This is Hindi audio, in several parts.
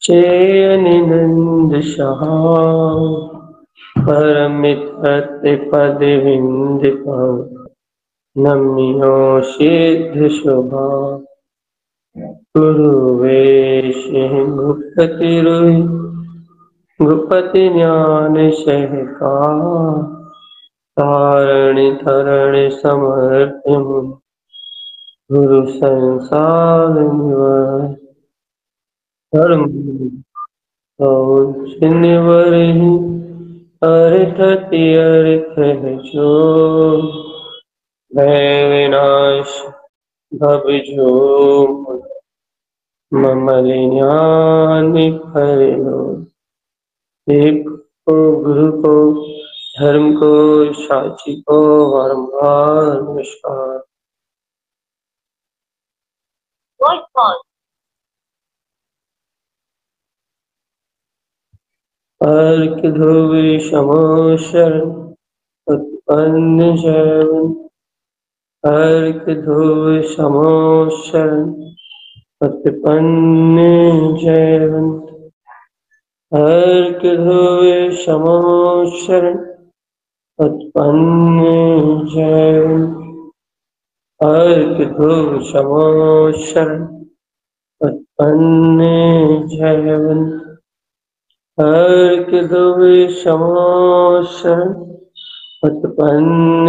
चेयनिनंद सहा परमित पद विंद नम्यो सिद्ध शुभा गुरुवेश भूपति रोहि भूपति ज्ञान सहका तारण धरण समर्थ गुरु संसार निवास धर्म निवरहि अर्थति अर्थ है जो भय विनाश भव जो ममलियान फल एक को गुरु को धर्म को साची को बारंबार नमस्कार। अर्क ध्रुव समोशर उत्पन्न जैवन अर्क ध्रुव समोशर उत्पन्न जयवंत अर्क ध्रुव समोशर उत्पन्न जयवंत अर्क ध्रुव समोशर उत्पन्न जयवंत अर्क ध्रुव समोशर उत्पन्न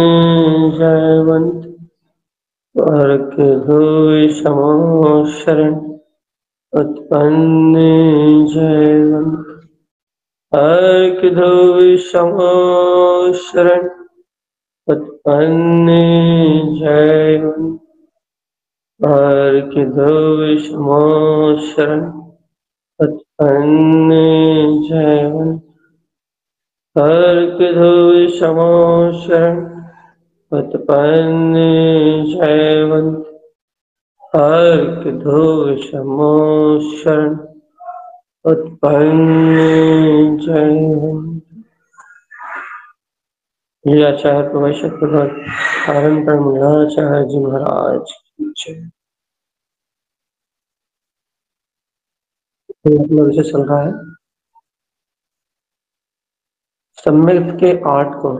जयवंत अर्क ध्रुव समोशर उत्पन्न जयवंत अर्क ध्रुव समोशर उत्पन्न जयवंत अर्क ध्रुव समोशर उत्पन्न जयवंत अर्क ध्रुव समोशर उत्पन्न जयवंत अर्क ध्रुव समोशर उत्पन्न जयवंत। ये आचार्य प्रवैशक्ति कारण पर मंगलाचार्य जी महाराज की जय। से चल रहा है सम्यक के 8 गुण।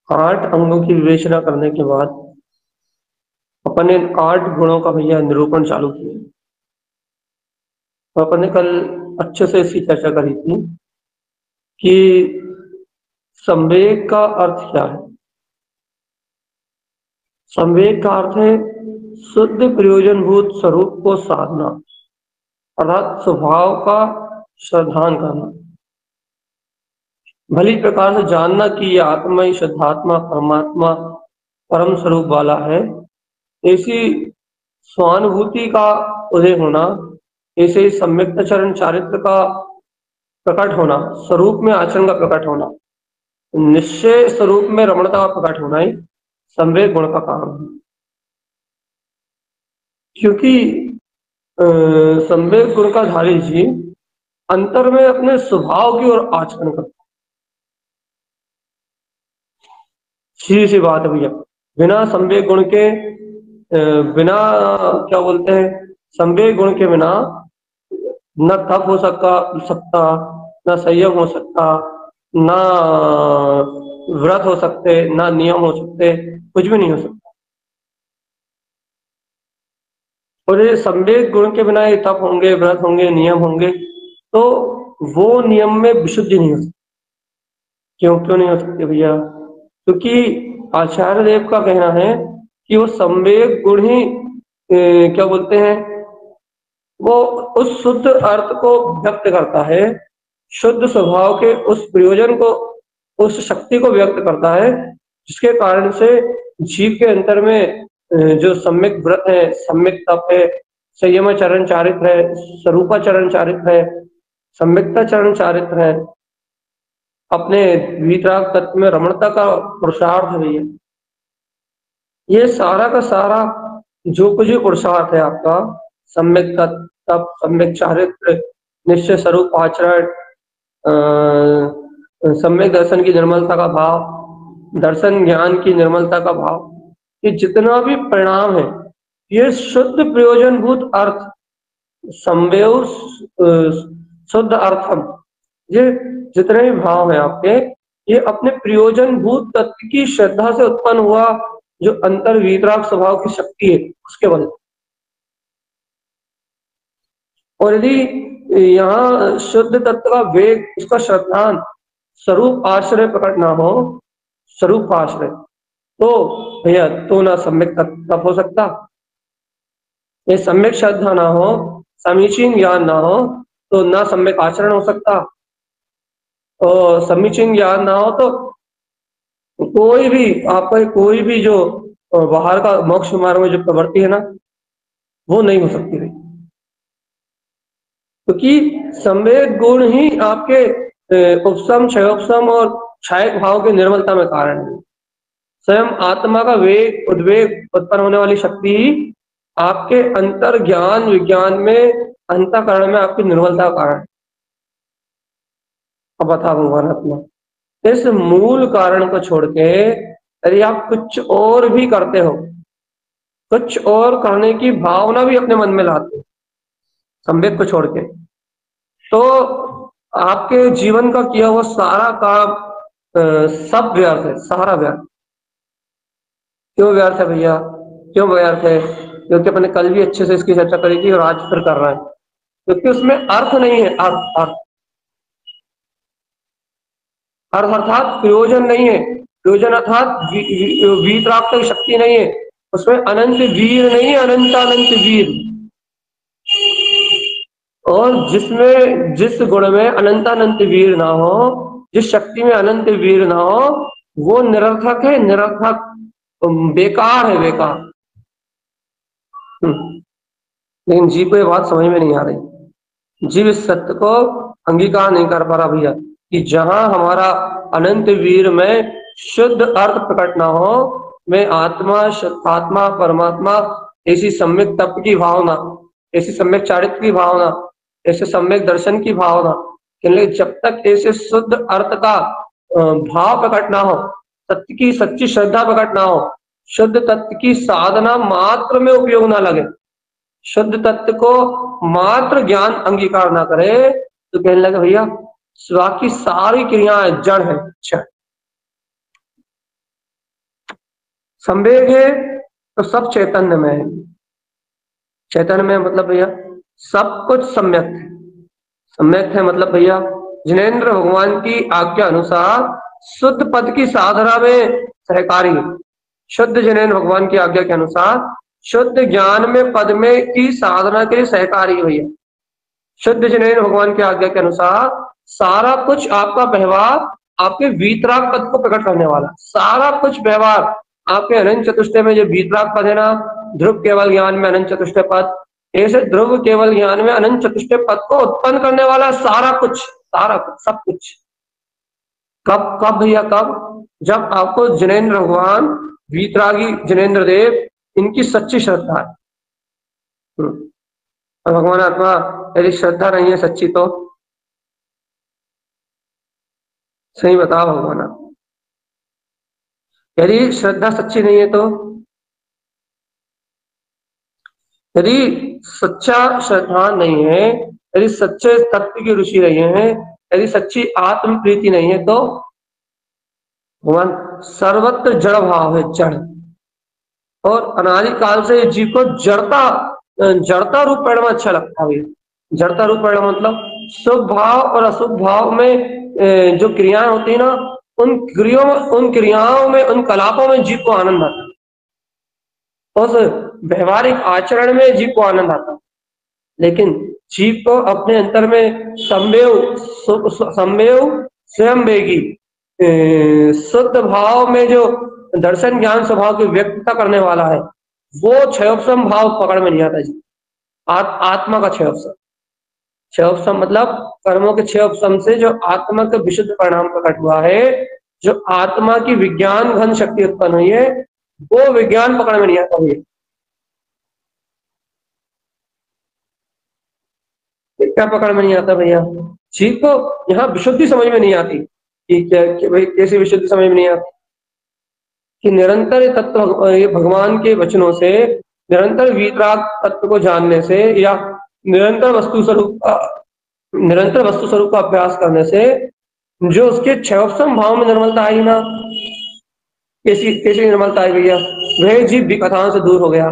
8 अंगों की विवेचना करने के बाद अपने 8 गुणों का भैया निरूपण चालू किया। तो अपने कल अच्छे से इसकी चर्चा करी थी कि संवेग का अर्थ क्या है। संवेग का अर्थ है शुद्ध प्रयोजनभूत स्वरूप को साधना, अर्थात स्वभाव का श्रद्धान करना, भली प्रकार से जानना कि यह आत्मा ही शुद्धात्मा परमात्मा परम स्वरूप वाला है। ऐसी स्वानुभूति का उदय होना, ऐसे सम्यक चरण चारित्र का प्रकट होना, स्वरूप में आचरण का प्रकट होना, निश्चय स्वरूप में रमणता का प्रकट होना ही संवेग गुण का कारण है। क्योंकि संवेग गुण का धारी जी अंतर में अपने स्वभाव की ओर आचरण करता। सीधी सी बात है भैया, बिना संवेग गुण के बिना क्या बोलते हैं संवेग गुण के बिना न तप हो सकता, न संयम हो सकता, न व्रत हो सकते, न नियम हो सकते, कुछ भी नहीं हो सकता। और ये संवेग गुण के बिना ये तप होंगे, व्रत होंगे, नियम होंगे, तो वो नियम में विशुद्धि नहीं हो सकती। क्यों नहीं हो सकती भैया? क्योंकि आचार्य देव का कहना है कि वो संवेग गुण ही क्या बोलते हैं, वो उस शुद्ध अर्थ को व्यक्त करता है, शुद्ध स्वभाव के उस प्रयोजन को, उस शक्ति को व्यक्त करता है, जिसके कारण से जीव के अंतर में जो सम्यक व्रत है, सम्यक तप है, संयम चरण चारित्र है, स्वरूपा चरण चारित्र है, सम्यकता चरण चारित्र है, अपने वीतराग तत्व में रमणता का पुरुषार्थ है भैया। ये सारा का सारा जो कुछ भी पुरुषार्थ है आपका, सम्यक तप, सम्यक चारित्र, निश्चय स्वरूप आचरण, सम्यक दर्शन की निर्मलता का भाव, दर्शन ज्ञान की निर्मलता का भाव, ये जितना भी परिणाम है, ये शुद्ध प्रयोजनभूत अर्थ, संवेव शुद्ध अर्थम, ये जितने भी भाव हैं आपके, ये अपने प्रयोजनभूत तत्व की श्रद्धा से उत्पन्न हुआ जो अंतर वीतराग स्वभाव की शक्ति है उसके बल। और यदि यहाँ शुद्ध तत्व का वेग, उसका श्रद्धान स्वरूप आश्रय प्रकट ना हो, स्वरूप आश्रय, तो भैया तो ना सम्यक तत्व हो सकता, ये सम्यक श्रद्धा ना हो, समीचीन ज्ञान ना हो, तो ना सम्यक आचरण हो सकता, और समीचीन ज्ञान ना हो तो कोई भी आपका कोई भी जो बाहर का मोक्ष मार्ग में जो प्रवृत्ति है ना, वो नहीं हो सकती भाई, क्योंकि संवेद गुण ही आपके उपसम, क्षयोपसम और क्षयक भाव के निर्मलता में कारण है। स्वयं आत्मा का वेग, उद्वेग उत्पन्न होने वाली शक्ति ही आपके अंतर ज्ञान विज्ञान में, अंतःकरण में आपकी निर्मलता का कारण। अब बता भगवान आत्मा, इस मूल कारण को छोड़ के यदि आप कुछ और भी करते हो, कुछ और करने की भावना भी अपने मन में लाते हो संवेद को छोड़ के, तो आपके जीवन का किया हुआ सारा काम सब व्यर्थ है, सारा व्यर्थ। क्यों व्यर्थ है भैया, क्यों व्यर्थ है? क्योंकि अपने कल भी अच्छे से इसकी चर्चा करी थी और आज फिर कर रहा है, क्योंकि उसमें अर्थ नहीं है। अर्थ अर्थ अर्थ अर्थात प्रयोजन नहीं है, प्रयोजन अर्थात वीतराग की शक्ति नहीं है, उसमें अनंत वीर नहीं है, अनंत वीर। और जिसमें, जिस गुण में अनंत वीर ना हो, जिस शक्ति में अनंत वीर ना हो, वो निरर्थक है, निरर्थक, बेकार है, बेकार। लेकिन जीव को ये बात समझ में नहीं आ रही, जीव इस सत्य को अंगीकार नहीं कर पा रहा भैया, कि जहां हमारा अनंत वीर में शुद्ध अर्थ प्रकट ना हो, मैं आत्मा, आत्मा परमात्मा, ऐसी सम्यक तत्व की भावना, ऐसी सम्यक चारित्र की भावना, ऐसे सम्यक दर्शन की भावना, लेकिन जब तक ऐसे शुद्ध अर्थ का भाव प्रकट ना हो, सत्य की सच्ची श्रद्धा प्रकट ना हो, शुद्ध तत्व की साधना मात्र में उपयोग ना लगे, शुद्ध तत्व को मात्र ज्ञान अंगीकार ना करे, तो कहने लगे भैया बाकी सारी क्रियाएं जड़ है। अच्छा, संवेग है तो सब चैतन्य में है, चैतन्य में मतलब भैया सब कुछ सम्यक है, सम्यक है मतलब भैया जिनेन्द्र भगवान की आज्ञा अनुसार शुद्ध पद की साधना में सहकारी, शुद्ध जिनेन्द्र भगवान की आज्ञा के अनुसार शुद्ध ज्ञान में पद में की साधना के लिए सहकारी भैया, शुद्ध जिनेन्द्र भगवान की आज्ञा के अनुसार सारा कुछ आपका व्यवहार आपके वीतराग पद को प्रकट करने वाला, सारा कुछ व्यवहार आपके अनंत चतुष्टय में जो वीतराग पद है ना, ध्रुव केवल ज्ञान में अनंत चतुष्टय पद, ऐसे ध्रुव केवल ज्ञान में अनंत चतुष्टय पद को उत्पन्न करने वाला सारा कुछ, सारा कुछ, सब कुछ। कब कब भैया, कब? जब आपको जिनेन्द्र भगवान, वीतरागी जिनेन्द्र देव, इनकी सच्ची श्रद्धा है। और भगवान आत्मा यदि श्रद्धा नहीं है सच्ची, तो सही बताओ भगवान आत्मा, यदि श्रद्धा सच्ची नहीं है तो, यदि सच्चा श्रद्धा नहीं है, यदि सच्चे तत्व की रुचि नहीं है, यदि सच्ची आत्म प्रीति नहीं है, तो भगवान सर्वत्र जड़ भाव है, जड़, और अनादिकाल से जीव को जड़ता, जड़ता रूप परिणाम अच्छा लगता है। जड़ता रूप परिणाम मतलब शुभ भाव और अशुभ भाव में जो क्रियाएं होती है ना, उन क्रियाओं में, उन कलापों में जीव को आनंद आता है, उस व्यवहारिक आचरण में जीव को आनंद आता है। लेकिन जीव को अपने अंतर में संवेव स्वयं वेगी शुद्ध भाव में जो दर्शन ज्ञान स्वभाव की व्यक्तता करने वाला है, वो क्षयोपसम भाव पकड़ में नहीं आता जी। आत्मा का क्षयोपसम, क्षयोपसम मतलब कर्मों के क्षयोपसम से जो आत्मा का विशुद्ध परिणाम प्रकट हुआ है, जो आत्मा की विज्ञान घन शक्ति उत्पन्न हुई है, वो विज्ञान पकड़ में नहीं आता भैया। क्या पकड़ में नहीं आता भैया? जीव को यहाँ विशुद्धि समझ में नहीं आती कि क्या, भाई कैसी विशुद्धि समझ में नहीं आती कि निरंतर तत्व ये भगवान के वचनों से निरंतर वीतराग तत्व को जानने से या निरंतर वस्तु स्वरूप का निरंतर वस्तु स्वरूप का अभ्यास करने से जो उसके क्षयोपम भाव में निर्मलता आई ना, कैसी कैसी निर्मलता आई भैया, वह जीव विकथाओं से दूर हो गया।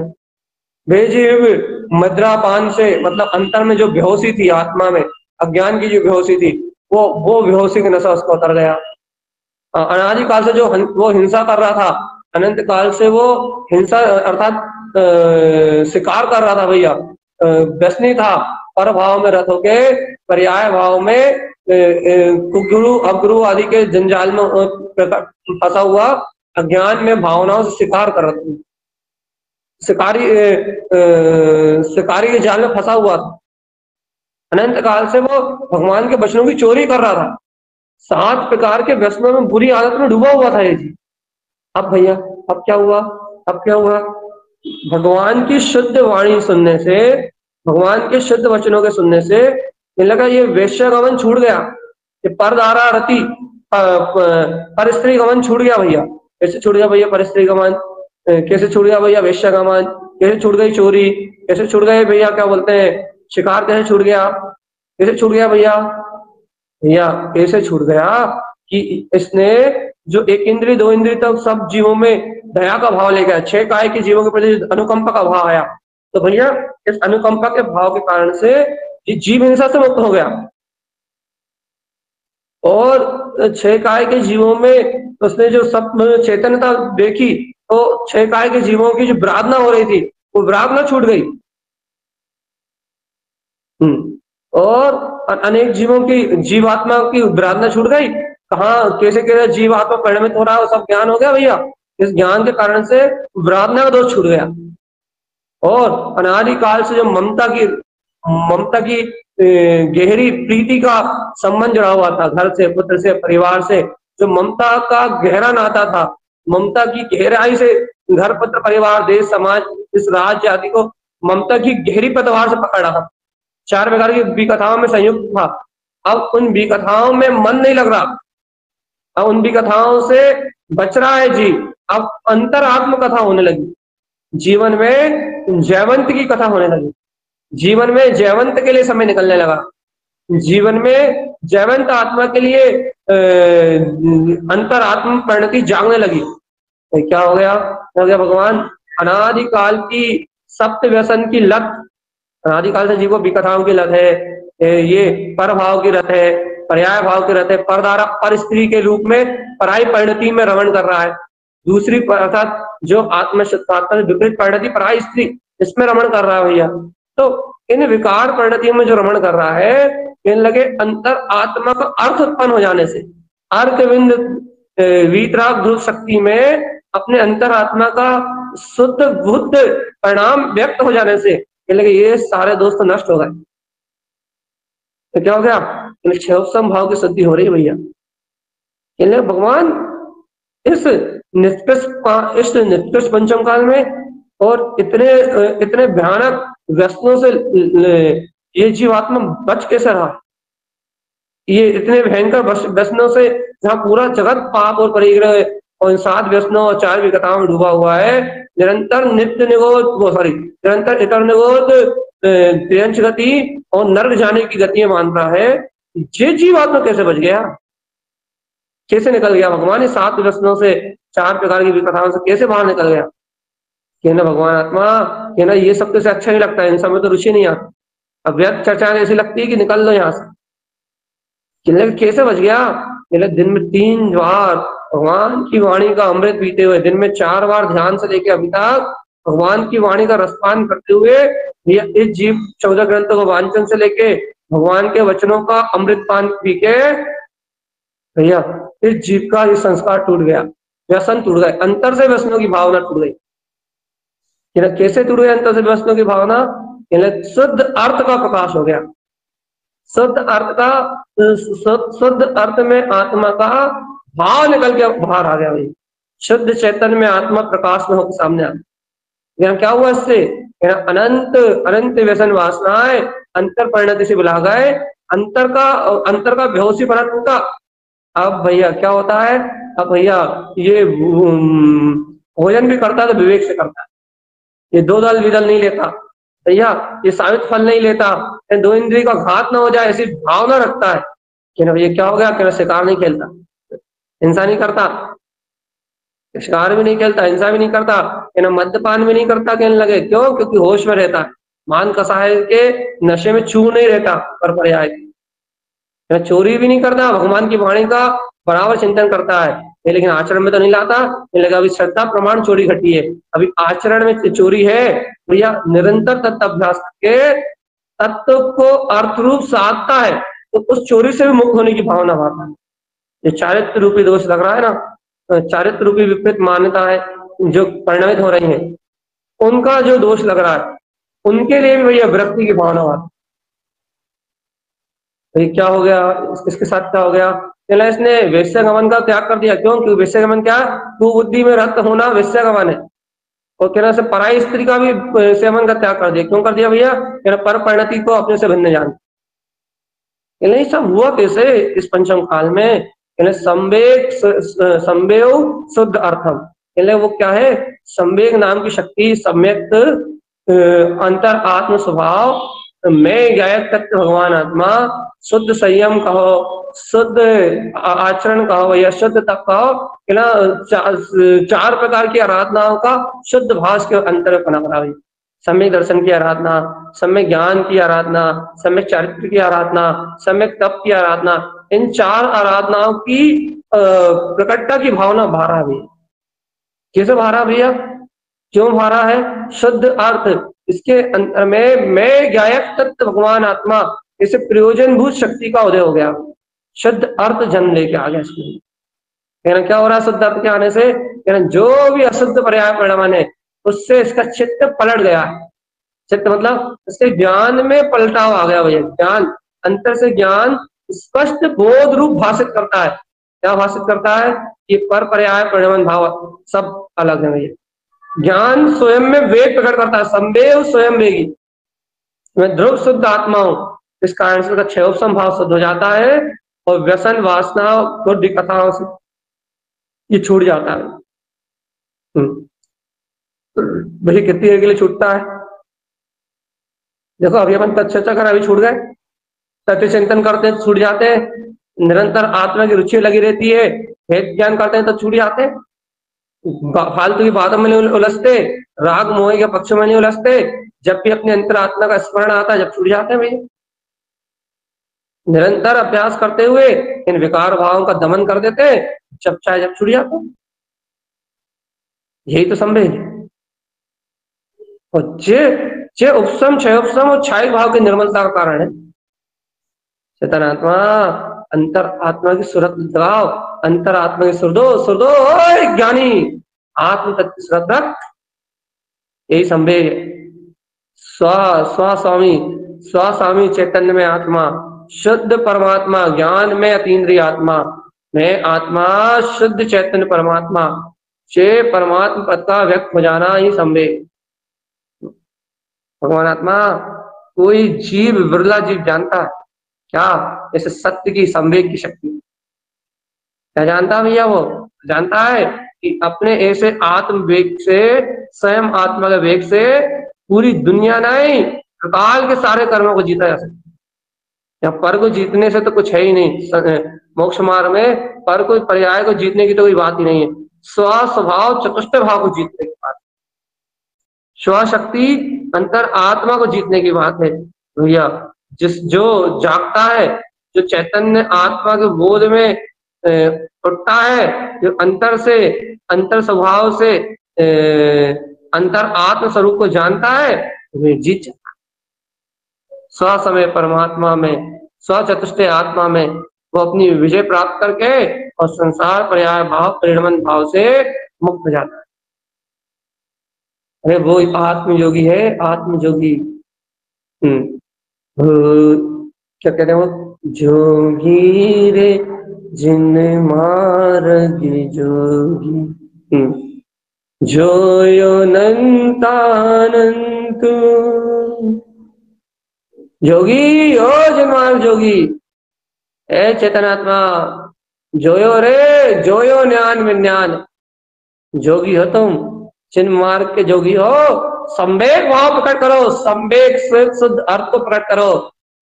वह जीव मद्रापान से, मतलब अंतर में जो बेहोशी थी, आत्मा में अज्ञान की जो बेहोशी थी, वो बेहोशी की नशा उसको उतर गया। अनादि काल से जो वो हिंसा कर रहा था, अनंत काल से वो हिंसा अर्थात शिकार कर रहा था भैया, व्यसनी था, पर भाव में रथ होके पर्याय भाव में कुगुरु अवगुरु आदि के जंजाल में फंसा हुआ, अज्ञान में भावनाओं से शिकार कर रहा था, शिकारी के जाल में फंसा हुआ था। अनंत काल से वो भगवान के वचनों की चोरी कर रहा था, 7 प्रकार के व्यसनों में, बुरी आदत में डूबा हुआ था ये जी। अब भैया अब क्या हुआ, अब क्या हुआ, भगवान की शुद्ध वाणी सुनने से, भगवान के शुद्ध वचनों के सुनने से लगा ये वेश्या गमन छूट गया, ये परदारा रति पर स्त्री गमन छूट गया भैया। कैसे छूट गया भैया पर स्त्री गमन, कैसे छूट गया भैया वेश्या गमन, कैसे छूट गई चोरी, कैसे छूट गए भैया क्या बोलते हैं शिकार, कैसे छूट गया, कैसे छूट गया भैया, भैया कैसे छूट गया कि इसने जो एक इंद्रिय 2 इंद्रिय तक सब जीवों में दया का भाव ले गया, 6 काय के जीवों के प्रति अनुकंपा का भाव आया, तो भैया इस अनुकंपा के भाव के कारण से ये जीव हिंसा से मुक्त हो गया। और 6 काय के जीवों में उसने जो सब चैतन्यता देखी, तो 6 काय के जीवों की जो विराधना हो रही थी, वो विराधना छूट गई। और अनेक जीवों की, जीवात्मा की विराधना छूट गई। कहाँ कैसे कैसे जीवात्मा परिणमित हो रहा है, वो सब ज्ञान हो गया भैया। इस ज्ञान के कारण से विराधना का दोष छूट गया। और अनादि काल से जो ममता की गहरी प्रीति का संबंध जुड़ा हुआ था, घर से, पुत्र से, परिवार से, जो ममता का गहरा नाता था, ममता की गहराई से घर, पुत्र, परिवार, देश, समाज, इस राज्य आदि को ममता की गहरी पतवार से पकड़ रहा था। 4 प्रकार की विकथाओं में संयुक्त था। अब उन विकथाओं में मन नहीं लग रहा, अब उन विकथाओं से बच रहा है जी। अब अंतरात्म कथा होने लगी, जीवन में जयवंत की कथा होने लगी, जीवन में जयवंत के लिए समय निकलने लगा, जीवन में जयवंत आत्मा के लिए अंतरात्म परिणति जागने लगी। तो क्या हो गया, हो गया भगवान अनादि काल की सप्त व्यसन की लत, अनादि काल से जीव को विकथाओं की लत है, ये पर भाव की रत है, पर्याय भाव की रत है, परदारा पर स्त्री के रूप में पराई परिणति में रमण कर रहा है, दूसरी अर्थात जो आत्मा से विपरीत परिणति पराई स्त्री, इसमें रमण कर रहा है भैया। तो इन विकार परिणतियों में जो रमण कर रहा है, इन लगे अंतर आत्मा का अर्थ उत्पन्न हो जाने से, अर्कविंद वीतराग ध्रुव शक्ति में अपने अंतर आत्मा का शुद्ध बुद्ध परिणाम व्यक्त हो जाने से लगे ये सारे दोस्त नष्ट हो गए। तो क्या हो गया, क्षयोपम भाव की शुद्धि हो रही है भैया। इन्हें भगवान इस निष्कृष्ट पंचम काल में और इतने भयानक व्यसनों से ये जीवात्मा बच कैसे रहा, ये इतने भयंकर व्यसनों से जहाँ पूरा जगत पाप और परिग्रह और 7 व्यसनों और 4 विकताओं में डूबा हुआ है, निरंतर नित्य निगोद, वो सॉरी निरंतर इतर निगोद त्रियंश गति और नर्क जाने की गतियां मान रहा है, ये जीवात्मा कैसे बच गया, कैसे निकल गया भगवान इस 7 व्यसनों से, 4 प्रकार की विकताओं से कैसे बाहर निकल गया। कहना भगवान आत्मा, कहना ये सब तो अच्छा नहीं लगता है, इन सब में तो रुचि नहीं आती, अब व्यर्थ चर्चा ऐसी लगती है कि निकल लो यहाँ से। कैसे बच गया, दिन में 3 बार भगवान की वाणी का अमृत पीते हुए, दिन में 4 बार ध्यान से लेके अभी तक भगवान की वाणी का रसपान करते हुए, इस जीव 14 ग्रंथों को वांचन से लेके भगवान के वचनों का अमृत पान पी के भैया इस जीव का ये संस्कार टूट गया, व्यसन टूट गए, अंतर से व्यसनों की भावना टूट गई। कैसे टूट गई अंतर से व्यसनों की भावना, शुद्ध अर्थ का प्रकाश हो गया, शुद्ध अर्थ का, शुद्ध अर्थ में आत्मा का भाव निकल के बाहर आ गया भाई, शुद्ध चैतन्य में आत्मा प्रकाश में होकर सामने आ गया। क्या हुआ इससे, अनंत अनंत व्यसन वासनाएं अंतर परिणति से बुला गए, अंतर का बेहोशी पना टूटा। अब भैया क्या होता है, अब भैया ये भोजन भी करता है तो विवेक से करता है, ये दो दल विदल नहीं लेता भैया, ये साबित फल नहीं लेता, ये दो इंद्रिय का घात ना हो जाए ऐसी भावना रखता है कि ना भैया क्या हो गया, कि शिकार नहीं खेलता, हिंसा नहीं करता, शिकार भी नहीं खेलता, हिंसा भी नहीं करता, कि ना मद्यपान भी नहीं करता, कहने लगे क्यों, क्योंकि होश में रहता है, मान कसाय के नशे में चूर नहीं रहता, पर पर्याय चोरी भी नहीं करता, भगवान की वाणी का बराबर चिंतन करता है, ये लेकिन आचरण में तो नहीं लाता, ये लगा अभी श्रद्धा प्रमाण चोरी घटी है, अभी आचरण में चोरी है भैया, निरंतर तत्व अभ्यास करके तत्व को अर्थ रूप साधता है तो उस चोरी से भी मुक्त होने की भावना भाता है। ये चारित्र रूपी दोष लग रहा है ना, चारित्र रूपी विपरीत मान्यताएं जो परिणमित हो रही हैं, उनका जो दोष लग रहा है, उनके लिए भी भैया विरक्ति की भावना आती है। तो ये क्या हो गया, इसके साथ क्या हो गया, पहले इसने वैश्य गमन का त्याग कर दिया, क्यों, क्योंकि वैश्य गमन क्या, कुबुद्धि में रत होना वैश्य गमन है, और कहना से पराई स्त्री का भी सेवन का त्याग कर दिया, क्यों कर दिया भैया, कहना पर परिणति को अपने से भिन्न जान, ये सब हुआ कैसे इस पंचम काल में, संवेग संवेग शुद्ध अर्थम, वो क्या है, संवेग नाम की शक्ति, सम्यक अंतर आत्म स्वभाव में गायक तत्व भगवान आत्मा, शुद्ध संयम कहो, शुद्ध आचरण कहो या शुद्ध तप कहो, चार प्रकार की आराधनाओं का शुद्ध भाष के अंतर में बना रहा है, सम्यक दर्शन की आराधना, सम्यक ज्ञान की आराधना, सम्यक चारित्र की आराधना, सम्यक तप की आराधना, इन चार आराधनाओं की प्रकटता की भावना भारा भी, कैसे भारा भैया, क्यों भारा है, शुद्ध अर्थ, इसके अंतर में मैं गायक तत्व भगवान आत्मा, इसे प्रयोजनभूत शक्ति का उदय हो गया, शुद्ध अर्थ जन्म लेके आ गया इसमें, कहना क्या हो रहा है शुद्ध अर्थ के आने से, कहना जो भी अशुद्ध पर्याय परिणाम है उससे इसका चित्त पलट गया है, चित्त मतलब इसके ज्ञान में पलटाव आ गया भैया, ज्ञान अंतर से ज्ञान स्पष्ट बोध रूप भाषित करता है, क्या भाषित करता है, ये पर पर्याय परिणाम भाव सब अलग है भैया, ज्ञान स्वयं में वेग प्रकट करता है, संवेग स्वयं वेगी, मैं ध्रुव शुद्ध आत्मा हूं, इस कारण से क्षयोपम भाव शुद्ध हो जाता है और व्यसन वासना बुद्धि कथाओं से ये छूट जाता है। भैया कितनी देर के लिए छूटता है, देखो अभी अपन चर्चा कर अभी छूट गए, सत्य चिंतन करते हैं तो छूट जाते हैं, निरंतर आत्मा की रुचि लगी रहती है, वेद ज्ञान करते हैं तो छूट जाते हैं, फालतू की बातों में नहीं उलझते, राग मोह के पक्ष में नहीं उलझते, जब भी अपने अंतर आत्मा का स्मरण आता है जब छूट जाते हैं भैया, निरंतर अभ्यास करते हुए इन विकार भावों का दमन कर देते हैं, जब चाहे जब छूट जाते हैं, यही तो संवेद है, और जे उपसम क्षयोपसम और क्षायिक भाव की निर्मलता का कारण है, चेतन आत्मा अंतर आत्मा की सुरत लगाओ, अंतर आत्मा की सुरदो सुरदो ज्ञानी आत्म तत्व सुरत रख, यही संवेद है, स्वामी चैतन्य में आत्मा, शुद्ध परमात्मा ज्ञान में अतीन्द्रिय आत्मा, मैं आत्मा शुद्ध चैतन्य परमात्मा, चे परमात्मा पद का व्यक्त हो जाना ही संवेद, भगवान आत्मा कोई जीव विरला जीव जानता है क्या, जैसे सत्य की संवेग की शक्ति, क्या जानता भैया, वो जानता है कि अपने ऐसे आत्म वेग से, स्वयं आत्मा के वेग से पूरी दुनिया नहीं काल के सारे कर्मों को जीता जा सकता है, या पर को जीतने से तो कुछ है ही नहीं, मोक्ष मार्ग में पर को पर्याय को जीतने की तो कोई बात ही नहीं है, स्वभाव चतुष्ट भाव को जीतने की बात, स्वशक्ति अंतर आत्मा को जीतने की बात है भैया, जो जागता है, जो चैतन्य आत्मा के बोध में उठता है, जो अंतर स्वभाव से अंतर आत्म स्वरूप को जानता है, वे जीत जाता है, स्व समय परमात्मा में, स्व चतुष्ट आत्मा में वो अपनी विजय प्राप्त करके और संसार पर्याय भाव परिणमन भाव से मुक्त हो जाता है, अरे वो आत्मयोगी है, आत्मयोगी, क्या कहते हैं वो, जोगी रे जिन मार्ग जोगी, जोयो नंतानंत, जोगी ओ जिन मार्ग जोगी, ए चेतनात्मा जोयो रे, जोयो ज्ञान विज्ञान, जोगी हो तुम, जिन मार्ग के जोगी हो, संवेग वहां प्रकट करो, संवेग से शुद्ध अर्थ को प्रकट करो।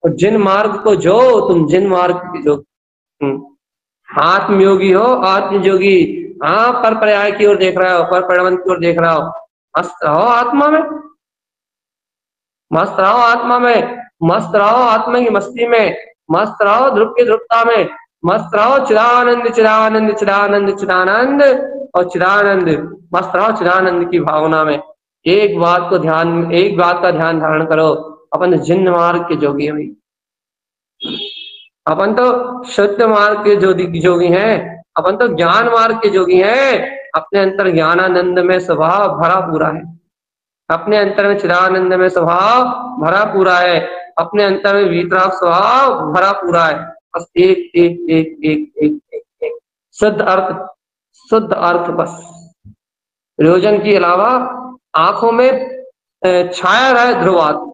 और जिन मार्ग को जो तुम जिन मार्ग के जो आत्मयोगी हो, आत्मयोगी। हाँ, पर पर्याय की ओर देख रहा हो, पर परिणाम की ओर देख रहा हो। मस्त रहो आत्मा में, मस्त रहो आत्मा में, मस्त रहो आत्मा की मस्ती में, मस्त रहो ध्रुव की ध्रुवता में, मस्त रहो चिदानंद चिदानंद चिदानंद चिदानंद और चिदानंद, मस्त रहो चिदानंद की भावना में। एक बात को ध्यान, एक बात का ध्यान धारण करो, अपन जिन मार्ग के जोगी हैं भाई, अपन तो शुद्ध मार्ग के जोगी हैं, अपन तो ज्ञान मार्ग के जोगी हैं। अपने अंतर ज्ञानानंद में स्वभाव भरा पूरा है, अपने अंतर में चिदानंद में स्वभाव भरा पूरा है, अपने अंतर में वीतराग स्वभाव भरा पूरा है। बस एक एक एक एक एक एक, एक। शुद्ध अर्थ, शुद्ध अर्थ बस। प्रयोजन के अलावा आंखों में छाया रहे ध्रुवात।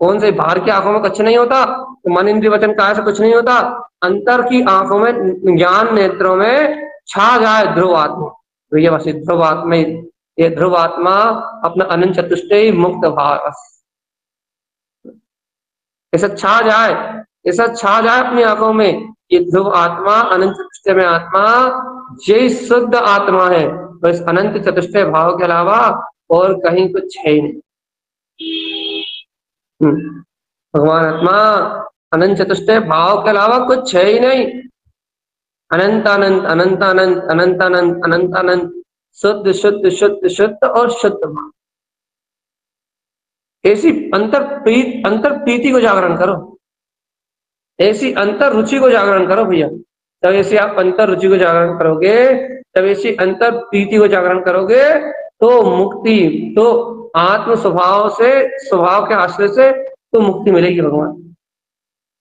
कौन से बाहर की आंखों में कुछ नहीं होता, तो मन इंद्रिय वचन काया से कुछ नहीं होता, अंतर की आंखों में ज्ञान नेत्रों में छा जाए ध्रुव आत्मा। तो ये बस ध्रुव आत्मा, ये ध्रुव आत्मा अपना अनंत चतुष्टय मुक्त भाव ऐसा छा जाए, ऐसा छा जाए अपनी आंखों में। ये ध्रुव आत्मा अनंत चतुष्टय में आत्मा ये शुद्ध आत्मा है। तो इस अनंत चतुष्टय भाव के अलावा और कहीं कुछ है ही नहीं। भगवान आत्मा अनंत चतुष्टय भाव के अलावा कुछ है ही नहीं। अनंत अनंत अनंत अनंत अनंत अनंत अनंत अनंत, शुद्ध शुद्ध शुद्ध शुद्ध और शुद्ध भाव। ऐसी अंतर प्रीति को जागरण करो, ऐसी अंतर रुचि को जागरण करो भैया। जब ऐसी आप अंतर रुचि को जागरण करोगे, जब ऐसी अंतर प्रीति को जागरण करोगे, तो मुक्ति, तो आत्म स्वभाव से, स्वभाव के आश्रय से तो मुक्ति मिलेगी भगवान।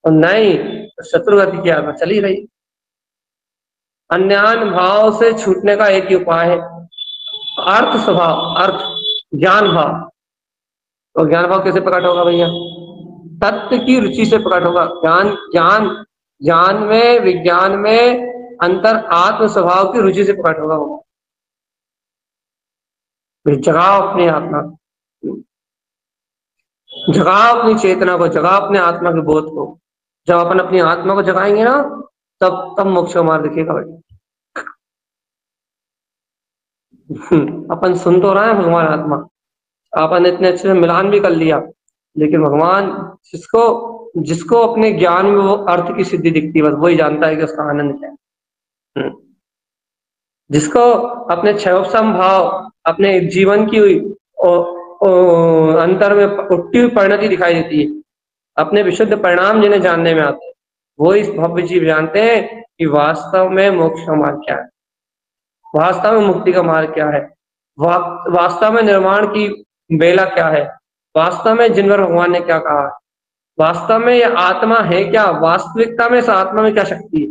और नहीं तो शत्रुगति की आत्मा चली रही। अन्यान भाव से छूटने का एक ही उपाय है, अर्थ स्वभाव, अर्थ ज्ञान भाव। तो ज्ञान भाव कैसे प्रकट होगा भैया? तत्व की रुचि से प्रकट होगा। ज्ञान ज्ञान ज्ञान में, विज्ञान में अंतर आत्म स्वभाव की रुचि से प्रकट होगा। वो जगाओ अपनी आत्मा, जगाओ अपनी चेतना को, जगाओ अपने आत्मा के बोध को। जब अपन अपनी आत्मा को जगाएंगे ना, तब मोक्ष का मार्ग दिखेगा भाई। अपन सुन तो रहे हैं भगवान आत्मा, अपन इतने अच्छे से मिलान भी कर लिया, लेकिन भगवान जिसको जिसको अपने ज्ञान में वो अर्थ की सिद्धि दिखती है, बस वही जानता है कि उसका आनंद क्या है। जिसको अपने क्षयोपम भाव, अपने जीवन की अंतर में उठती हुई परिणति दिखाई देती है, अपने विशुद्ध परिणाम जिन्हें जानने में आते हैं, वो इस भव्य जीव जानते हैं कि वास्तव में मोक्ष का मार्ग क्या है, वास्तव में मुक्ति का मार्ग क्या है, वास्तव में निर्माण की बेला क्या है, वास्तव में जिनवर भगवान ने क्या कहा है, वास्तव में यह आत्मा है क्या, वास्तविकता में इस आत्मा में क्या शक्ति है।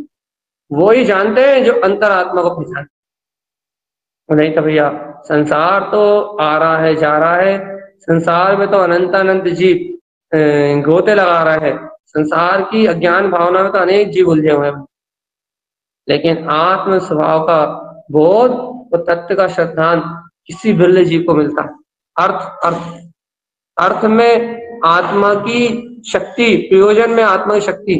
वो ही जानते हैं जो अंतर आत्मा को पहचानते। नहीं तो भैया संसार तो आ रहा है जा रहा है, संसार में तो अनंत अनंत जीव गोते लगा रहा है, संसार की अज्ञान भावना में तो अनेक जीव उलझे हुए हैं। लेकिन आत्म स्वभाव का बोध और तत्व का श्रद्धांत किसी बिरले जीव को मिलता है। अर्थ अर्थ अर्थ में आत्मा की शक्ति, प्रयोजन में आत्मा की शक्ति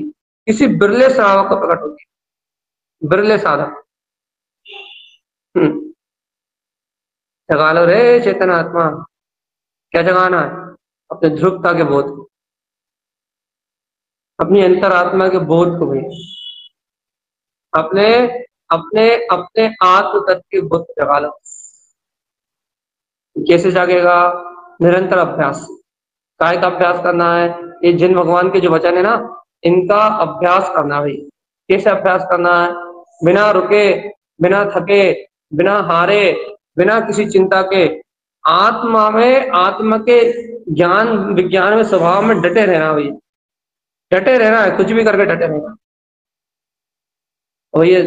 किसी बिरले श्रावक को प्रकट होती है, बिरले साधक। जगा लो रे चेतन आत्मा। क्या जगाना है? अपने ध्रुवता के बोध को, अपनी अंतरात्मा के बोध को भी, अपने अपने अपने आत्म तत्व के बोध को जगा लो। कैसे जागेगा? निरंतर अभ्यास। काय का अभ्यास करना है? ये जिन भगवान के जो वचन है ना, इनका अभ्यास करना भाई। कैसे अभ्यास करना है? बिना रुके, बिना थके, बिना हारे, बिना किसी चिंता के, आत्मा में, आत्मा के ज्ञान विज्ञान में, स्वभाव में डटे रहना भाई। डटे रहना है, कुछ भी करके डटे रहना। और ये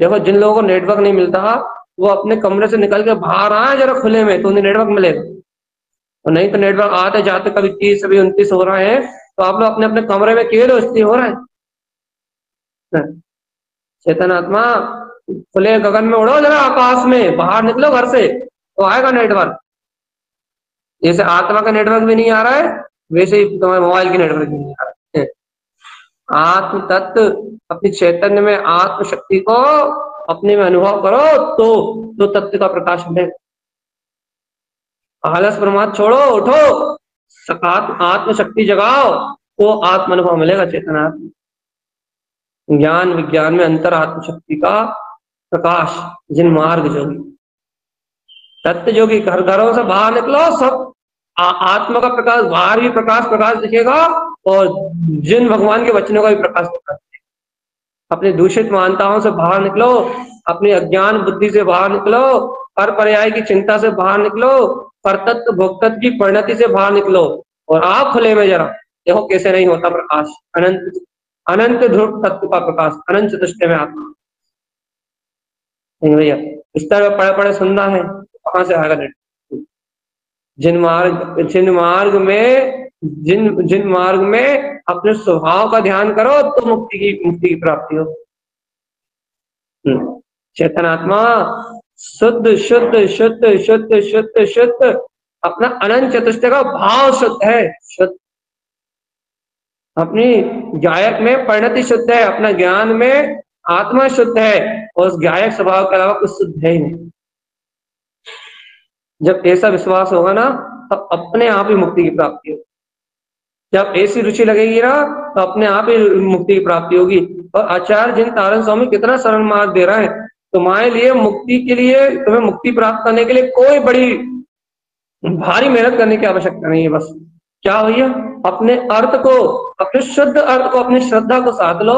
देखो, जिन लोगों को नेटवर्क नहीं मिलता, वो अपने कमरे से निकल के बाहर आए जरा खुले में, तो उन्हें नेटवर्क मिलेगा। और नहीं तो नेटवर्क आते जाते कभी 30 कभी 29 हो रहे हैं, तो आप लोग अपने अपने कमरे में केवल स्थिर हो रहे हैं। चेतन आत्मा खुले गगन में उड़ो, जरा आकाश में बाहर निकलो घर से, तो आएगा नेटवर्क। जैसे आत्मा का नेटवर्क भी नहीं आ रहा है, वैसे ही तुम्हारे मोबाइल की नेटवर्क भी नहीं आ रहा है। आत्म तत्व अपनी चैतन्य में आत्म शक्ति को अपने में अनुभव करो तो तत्व का प्रकाश मिलेगा। आलस प्रमाद छोड़ो, उठो, सकारात्मक आत्म शक्ति जगाओ, तो आत्म अनुभव मिलेगा। चेतना ज्ञान विज्ञान में अंतर आत्म शक्ति का प्रकाश, जिन मार्ग जोगी तत्व जोगी घर घरों से बाहर निकलो, सब आत्मा का प्रकाश, बाहर भी प्रकाश दिखेगा और जिन भगवान के वचनों का भी प्रकाश दिखेगा। अपनी दूषित मान्यताओं से बाहर निकलो, अपनी अज्ञान बुद्धि से बाहर निकलो, पर पर्याय की चिंता से बाहर निकलो, परतत्व भोक्तत्व की परिणति से बाहर निकलो और आप खुले में जरा देखो कैसे नहीं होता प्रकाश। अनंत अनंत ध्रुव तत्व का प्रकाश, अनंत चतुष्टय में आत्मा। भैया इस तरह पढ़े पढ़े सुनना है, कहां से आएगा नेट? जिन मार्ग में अपने स्वभाव का ध्यान करो तो मुक्ति की प्राप्ति हो। चेतनात्मा शुद्ध शुद्ध शुद्ध शुद्ध शुद्ध शुद्ध, अपना अनंत चतुष्टय का भाव शुद्ध है, शुद्ध। अपनी गायक में परिणति शुद्ध है, अपना ज्ञान में आत्मा शुद्ध है, और उस गायक स्वभाव के अलावा कुछ शुद्ध है ही नहीं। जब ऐसा विश्वास होगा ना, तब अपने आप ही मुक्ति की प्राप्ति होगी। जब ऐसी रुचि लगेगी ना, तो अपने आप ही मुक्ति की प्राप्ति होगी। और आचार्य जिन तारण स्वामी कितना सरल मार्ग दे रहा है तुम्हारे लिए। मुक्ति के लिए, तुम्हें मुक्ति प्राप्त करने के लिए कोई बड़ी भारी मेहनत करने की आवश्यकता नहीं है। बस क्या भैया, अपने अर्थ को, अपने शुद्ध अर्थ को, अपनी श्रद्धा को साथ लो,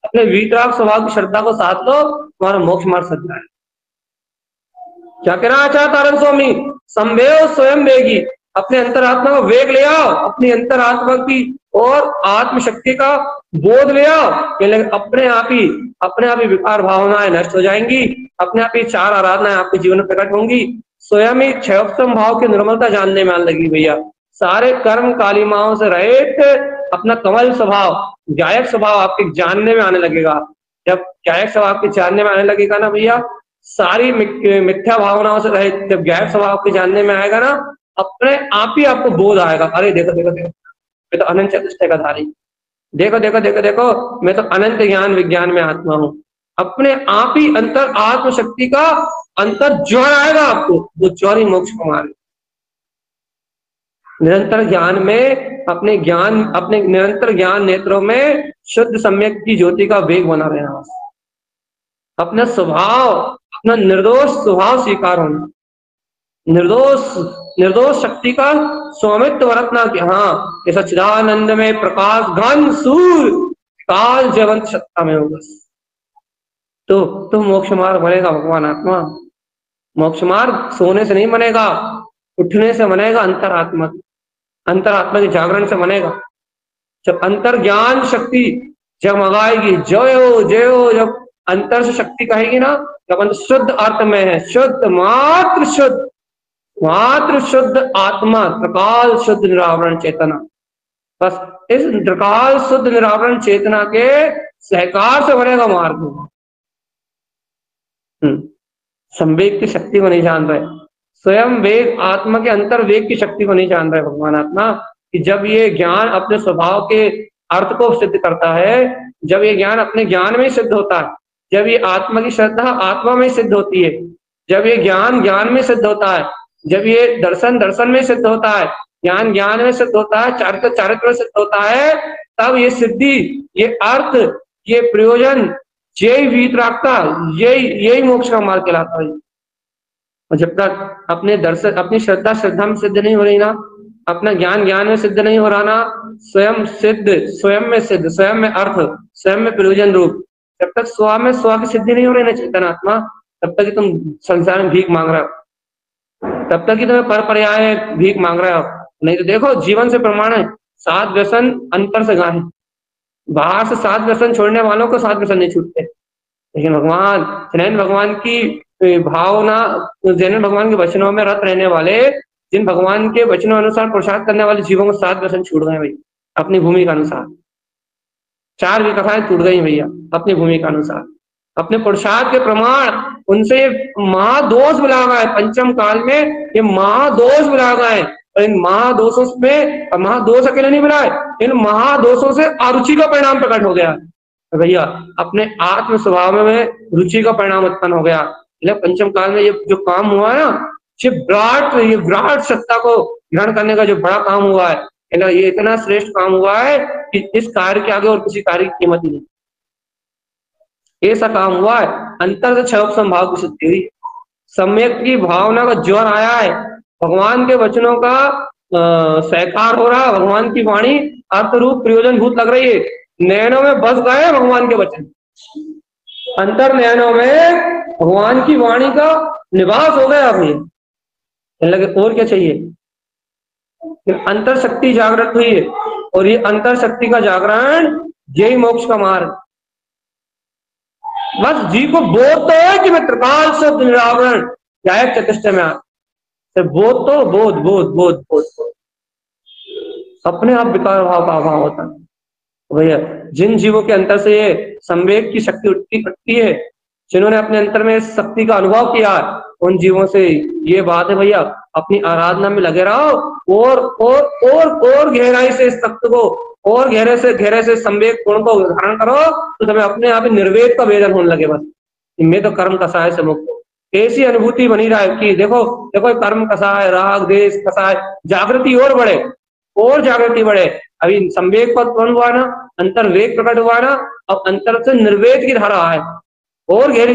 अपने वीतराग स्वभाव की श्रद्धा को साथ लो, तुम्हारा मोक्ष मार्ग सज्जा है। क्या कहना आचार्य तारण स्वामी? संवेव स्वयं वेगी, अपने अंतरात्मा को वेग ले आओ, अपनी अंतरात्मा की और आत्मशक्ति का बोध ले आओ। अपने आप ही विकार भावनाएं नष्ट हो जाएंगी, अपने आप ही चार आराधनाएं आपके जीवन में प्रकट होंगी। स्वयं ही क्षयोत्तम भाव की निर्मलता जानने में आने लगी भैया। सारे कर्म कालिमाओं से रहित अपना कमल स्वभाव, गायक स्वभाव आपके जानने में आने लगेगा। जब गायक स्वभाव आपके जानने में आने लगेगा ना भैया, सारी मिथ्या भावनाओं से रहित जब गायक स्वभाव आपके जानने में आएगा ना, अपने आप ही आपको बोध आएगा, अरे देखो देखो देखो, मैं तो अनंत चतुष्टय का धारी, देखो देखो देखो देखो, मैं तो अनंत ज्ञान विज्ञान में आत्मा हूं। अपने आप ही अंतर आत्म शक्ति का अंतर ज्वर आएगा आपको, वो ज्वर ही मोक्ष को मारे। निरंतर ज्ञान में अपने निरंतर ज्ञान नेत्रों में शुद्ध सम्यक की ज्योति का वेग बना रहना। अपना स्वभाव, अपना निर्दोष स्वभाव स्वीकार होना, निर्दोष शक्ति का स्वामित्व बरतना कि हाँ ये सच्चिदानंद में प्रकाश घन सूर्य काल जयवंत सत्ता में होगा। तो मोक्ष मार्ग बनेगा भगवान आत्मा। मोक्ष मार्ग सोने से नहीं बनेगा, उठने से बनेगा, अंतरात्मा के जागरण से बनेगा। जब अंतर ज्ञान शक्ति जगमगाएगी, जय हो, जब अंतर से शक्ति कहेगी ना, जब शुद्ध अर्थ में है, शुद्ध मात्र शुद्ध आत्मा, त्रिकाल शुद्ध निरावरण चेतना। बस इस त्रिकाल शुद्ध निरावरण चेतना के सहकार से बनेगा मार्ग। संवेग की शक्ति को नहीं जान रहे, स्वयं वेग, आत्मा के अंतर वेग की शक्ति को नहीं जान रहे भगवान आत्मा, कि जब ये ज्ञान अपने स्वभाव के अर्थ को सिद्ध करता है, जब ये ज्ञान अपने ज्ञान में सिद्ध होता है, जब ये आत्मा की श्रद्धा आत्मा में सिद्ध होती है, जब ये ज्ञान ज्ञान में सिद्ध होता है, जब ये दर्शन दर्शन में सिद्ध होता है, ज्ञान ज्ञान में सिद्ध होता है, चारित्र चारित्र में सिद्ध होता है, तब ये सिद्धि, ये अर्थ, ये प्रयोजन, यही वीतरागता, यही मोक्ष का मार्ग कहलाता है। और जब तक अपने दर्शन, अपनी श्रद्धा में सिद्ध नहीं हो रही ना, अपना ज्ञान ज्ञान में सिद्ध नहीं हो रहा ना, स्वयं स्वयं में अर्थ, स्वयं में प्रयोजन रूप, जब तक स्व की सिद्धि नहीं हो रही ना चेतनात्मा, तब तक कि तुम संसार में भीख मांग रहे हो, तब तक कि तुम्हें पर पर्याय भीख मांग रहे हो। नहीं तो देखो जीवन से प्रमाण है, 7 व्यसन अंतर से गाहे। बाहर से 7 व्यसन छोड़ने वालों को 7 व्यसन नहीं छूटते, लेकिन जैन भगवान की भावना, जैन भगवान के वचनों में रत रहने वाले, जिन भगवान के वचनों अनुसार पुरुषार्थ करने वाले जीवों को 7 व्यसन छूट गए भाई, अपनी भूमि के अनुसार। 4 विकथाएं टूट गई भैया अपनी भूमि के अनुसार, अपने पुरुषार्थ के प्रमाण उनसे महादोष बुला गए पंचम काल में, ये महादोष बुला गए। और इन महादोषों में, महादोष अकेले नहीं बुलाए, इन महादोषों से अरुचि का परिणाम प्रकट हो गया भैया, अपने आत्म स्वभाव में रुचि का परिणाम उत्पन्न हो गया। पंचम काल में ये जो काम हुआ है ना, ये विराट सत्ता को ग्रहण करने का जो बड़ा काम हुआ है, ये इतना श्रेष्ठ काम हुआ है कि इस कार्य के आगे और किसी कार्य की कीमत ही नहीं। ऐसा काम हुआ है, अंतर से क्षोभ संभाव की शुद्धि हुई, सम्यक की भावना का ज्वर आया है, भगवान के वचनों का सहकार हो रहा है, भगवान की वाणी अर्थ रूप प्रयोजन भूत लग रही है, नयनों में बस गए भगवान के वचन, अंतर नयनों में भगवान की वाणी का निवास हो गया। अभी लगे और क्या चाहिए, अंतर शक्ति जागृत हुई है, और ये अंतर शक्ति का जागरण यही मोक्ष का मार्ग। बस जी को बोध तो है कि मैं त्रिकाल शब्द निरावरण गायक चतुष्टय में बोध तो बोध बोध बोध बोध अपने आप विकार भाव का अभाव होता है भैया। जिन जीवों के अंतर से ये संवेग की शक्ति उठती है, जिन्होंने अपने अंतर में इस शक्ति का अनुभव किया, उन जीवों से ये बात है भैया, अपनी आराधना में लगे रहो और गहराई से इस तत्व को और गहरे से संवेग गुण को धारण करो, तो तुम्हें अपने आप निर्वेद का वेदन होने लगे। बस मैं तो कर्म कसाय से मुक्त हूं, ऐसी अनुभूति बनी रहा है कि देखो देखो कर्म कसाय, राग देश कसाय, जागृति और बढ़े और जागृति बढ़े। अभी संवेग का उत्पन्न हुआ ना, अंतर वेग प्रकट हुआ ना, अब अंतर से निर्वेद की धारा है, और गहरी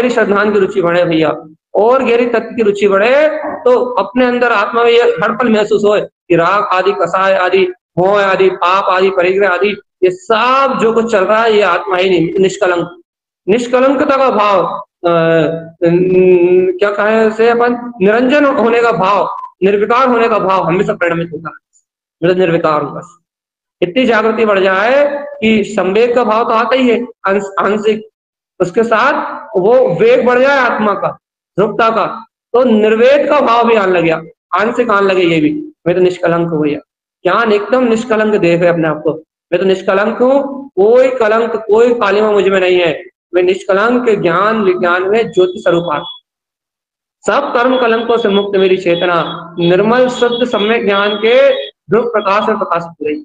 श्रद्धान की रुचि बढ़े भैया, और गहरी तत्व की रुचि बढ़े, तो अपने अंदर आत्मा में ये हर पल महसूस हो कि राग आदि, कसाय आदि, मोह आदि, पाप आदि, परिग्रह आदि, ये सब जो कुछ चल रहा है ये आत्मा ही नहीं, निष्कलंकता का भाव, क्या कहें से अपन, निरंजन होने का भाव, निर्विकार होने का भाव हमेशा परिणमित होता है। निर्विकार हूं बस, इतनी जागृति बढ़ जाए कि संवेग का भाव तो आता ही है आंशिक, उसके साथ वो वेग बढ़ जाए आत्मा का, ध्रुवता का, तो निर्वेद का भाव भी आने लगे, आंशिक आने लगे। ये भी मैं तो निष्कलंक हूँ भैया, ज्ञान एकदम निष्कलंक देख है अपने आप को, मैं तो निष्कलंक हूँ, कोई कलंक कोई कालिमा मुझ में नहीं है, मैं निष्कलंक ज्ञान विज्ञान में ज्योति स्वरूप, सब कर्म कलंकों से मुक्त मेरी चेतना निर्मल शुद्ध सम्यक ज्ञान के ध्रुव प्रकाश में प्रकाशित हो गई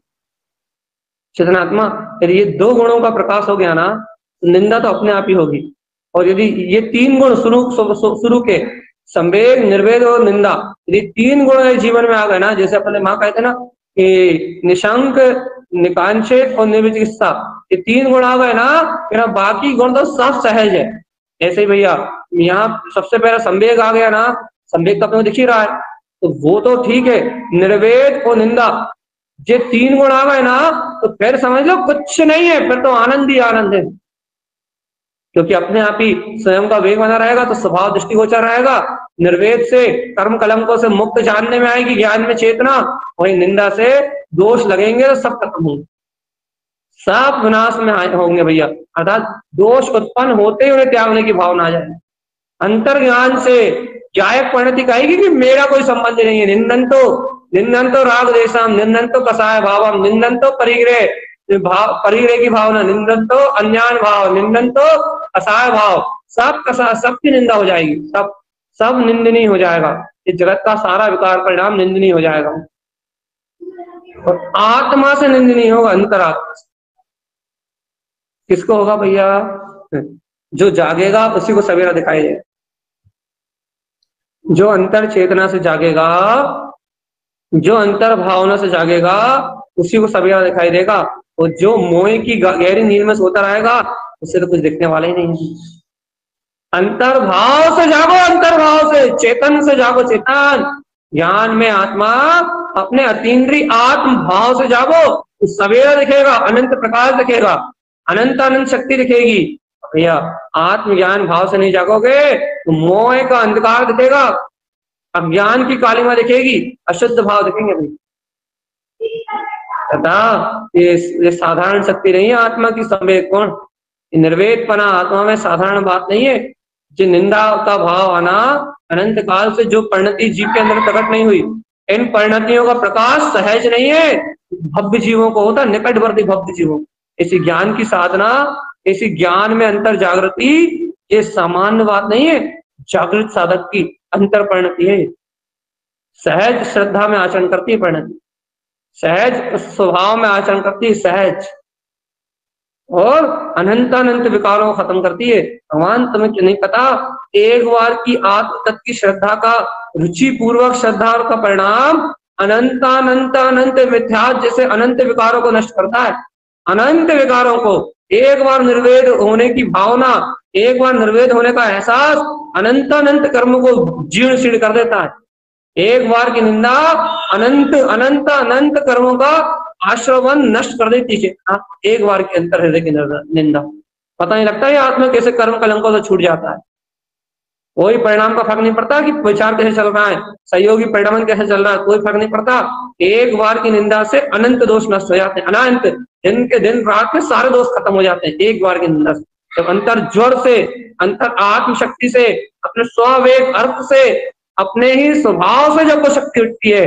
चेतनात्मा। यदि ये दो गुणों का प्रकाश हो गया ना, निंदा तो अपने आप ही होगी। और यदि ये तीन गुण शुरू के संवेग, निर्वेद और निंदा, यदि तीन गुण जीवन में आ गए ना, जैसे अपने माँ कहते ना कि निशंक, निकांक्षित और निर्विचिकित्सा, ये तीन गुण आ गए ना, फिर बाकी गुण तो सब सहज है। ऐसे ही भैया यहाँ सबसे पहला संवेग आ गया ना, संवेग तो अपने दिख ही रहा है, तो वो तो ठीक है, निर्वेद और निंदा, ये तीन गुण आ गए ना, तो फिर समझ लो कुछ नहीं है, फिर तो आनंद ही आनंद है, क्योंकि अपने आप ही स्वयं का वेग बना रहेगा, तो स्वभाव दृष्टिगोचर रहेगा। निर्वेद से कर्म कलंकों से मुक्त जानने में आएगी ज्ञान में चेतना, वही निंदा से दोष लगेंगे तो सब खत्म होंगे, सब विनाश में होंगे भैया। अर्थात दोष उत्पन्न होते ही उन्हें त्यागने की भावना आ जाए। अंतर ज्ञान से जायक परिणति कहेगी कि मेरा कोई संबंध नहीं है। निंदंतो राग देशम, निंदंतो कसाय भावम, निंदंतो परिग्रह की भावना, निंदंतो अज्ञान भाव, निंदंतो कसाय भाव, सबकी निंदा हो जाएगी, सब निंदनीय हो जाएगा। इस जगत का सारा विकार परिणाम निंदनीय हो जाएगा, और आत्मा से निंदनीय होगा, अंतरात्मा से। किसको होगा भैया? जो जागेगा उसी को सवेरा दिखाई देगा, जो अंतर चेतना से जागेगा, जो अंतर भावना से जागेगा, उसी को सवेरा दिखाई देगा। और जो मोह की गहरी नींद में सोता रहेगा, उससे तो कुछ दिखने वाला ही नहीं है। अंतर भाव से जागो, अंतर भाव से, चेतन से जागो, चेतन ज्ञान में आत्मा, अपने अतीन्द्रिय आत्म भाव से जागो, तो सवेरा दिखेगा, अनंत प्रकाश दिखेगा, अनंत शक्ति दिखेगी। भैया आत्मज्ञान भाव से नहीं जागोगे तो मोह का अंधकार दिखेगा, अज्ञान की कालिमा दिखेगी, अशुद्ध भाव दिखेंगे भाई। तथा ये साधारण शक्ति नहीं है आत्मा की संवेग गुण, निर्वेदपना आत्मा में साधारण बात नहीं है। जो निंदा का भाव आना अनंत काल से जो परिणति जीव के अंदर प्रकट नहीं हुई, इन परिणतियों का प्रकाश सहज नहीं है, भव्य जीवों को होता, निकटवर्ती भव्य जीवों। इसी ज्ञान की साधना, इसी ज्ञान में अंतर जागृति ये सामान्य बात नहीं है, जागृत साधक की अंतर परिणति है। सहज श्रद्धा में आचरण करती है परिणति, सहज स्वभाव में आचरण करती है सहज, और अनंत अनंत विकारों को खत्म करती है। भगवान तुम्हें नहीं पता, एक बार की आत्म तत्व की श्रद्धा का, रुचि पूर्वक श्रद्धा का परिणाम अनंत अनंत अनंत मिथ्या जैसे अनंत विकारों को नष्ट करता है। अनंत विकारों को, एक बार निर्वेद होने की भावना, एक बार निर्वेद होने का एहसास अनंत अनंत कर्मों को जीर्ण शीर्ण कर देता है। एक बार की निंदा अनंत अनंत अनंत कर्मों का आश्रवन नष्ट कर देती है। एक बार के अंतर हृदय की निंदा, पता नहीं लगता है आत्मा कैसे कर्म कलंकों से छूट जाता है। कोई परिणाम का फर्क नहीं पड़ता कि विचार कैसे चल रहा है, सहयोगी परिणाम कैसे चल रहा है, कोई फर्क नहीं पड़ता। एक बार की निंदा से अनंत दोष नष्ट हो जाते हैं, अनंत दिन के दिन रात के सारे दोष खत्म हो जाते हैं एक बार की निंदा से। जब अंतर ज्वर से, अंतर आत्म शक्ति से, अपने स्ववेग अर्थ से, अपने ही स्वभाव से जब वो शक्ति उठती है,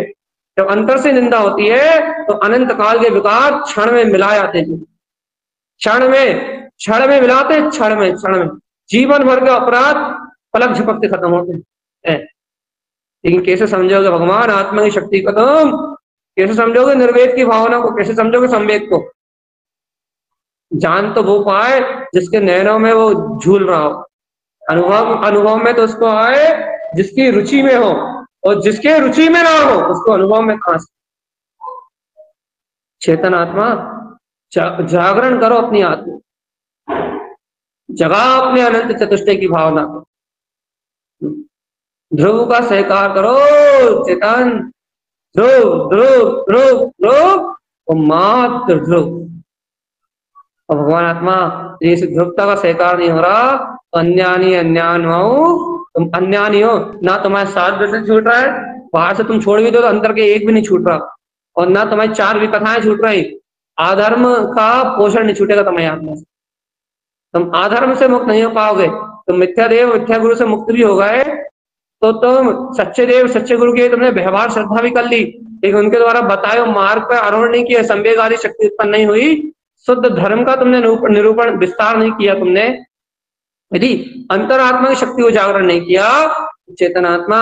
जब अंतर से निंदा होती है, तो अनंत काल के विकार क्षण में मिला जाते हैं, क्षण में मिलाते, क्षण में जीवन भर के अपराध पलक झपकते खत्म होते हैं। लेकिन कैसे समझोगे भगवान आत्मा की शक्ति को, तुम कैसे समझोगे निर्वेद की भावना को, कैसे समझोगे संवेद को? जान तो वो पाए जिसके नैनों में वो झूल रहा हो, अनुभव में तो उसको आए जिसकी रुचि में हो, और जिसके रुचि में ना हो उसको अनुभव में कहां से? चेतन आत्मा, जागरण करो अपनी आत्मा, जगा अपने अनंत चतुष्टय की भावना को, ध्रुव का सहकार करो चेतन, ध्रुव ध्रुव ध्रुव ध्रुव और मात्र ध्रुव। और भगवान आत्मा इस ध्रुवता का सहकार नहीं हो रहा, अन्यान तुम अन्यानी हो ना, तुम्हारे साथ दर्शन छूट रहा है, बाहर से तुम छोड़ भी दो तो अंदर के एक भी नहीं छूट रहा, और ना तुम्हारी चार विकथाएं छूट रही, आधर्म का पोषण नहीं छूटेगा तुम्हारी आत्मा से, तुम आधर्म से मुक्त नहीं हो पाओगे। तुम मिथ्या देव मिथ्या गुरु से मुक्त भी हो गए तो तुम सच्चे देव सच्चे गुरु के तुमने व्यवहार श्रद्धा भी कर ली, लेकिन उनके द्वारा बताए मार्ग पर आरोहण नहीं किया, संवेग आदि शक्ति उत्पन्न नहीं हुई, शुद्ध धर्म का तुमने निरूपण विस्तार नहीं किया तुमने, यदि अंतरात्मा की शक्ति को जागरण नहीं किया, चेतनात्मा